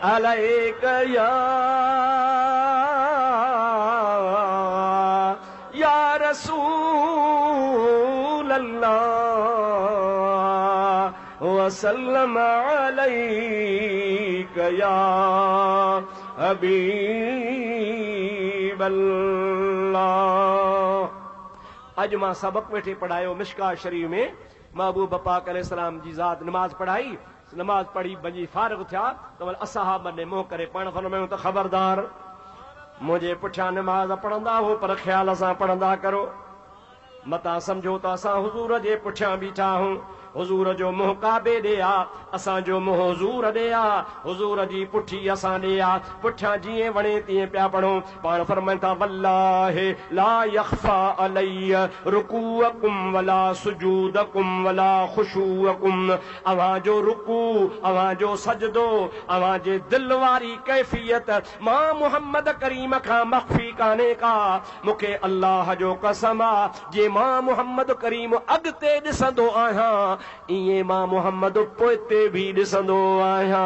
अलैक या रसूल अल्लाह वसल्लम अलैक या हबीब अल्लाह। अज मां सबक वेठे पढ़ायो मिशका शरीफ में महबूब पाक अलैहिस्सलाम जी ज़ात नमाज पढ़ाई। नमाज पढ़ी वञी फारिग थिया त वरी असहाब ने मुंह करे पाण फरमायूं त ख़बरदार मुंहिंजे पुठियां नमाज पढ़ंदा हो पर ख्याल सां पढ़ंदा करो, मता समझो त असां हुजूर जे पुठियां बीठा आहियूं। हुजूर जो मुंह काबे ॾे आ, असांजो मुंह हुजूर ॾे आ, हुजूर जी पुठी असां ॾे आ। पुठियां जीअं वणे तीअं पिया पढ़ो। पाण फरमाइनि था वल्लाहि ला यख़्फा अलैय रुकूअकुम वला सुजूदकुम वला खुशूअकुम। अव्हां जो रुकू, अव्हां जो सजदो, अव्हां जे दिल वारी कैफियत मां मुहम्मद करीम खां मख्फी कान्हे का। मूंखे अल्लाह जो कसम आ, जे मां मुहम्मद करीम अॻिते ॾिसंदो आहियां ईअं मां मुहम्मद पोइते बि ॾिसंदो आहियां।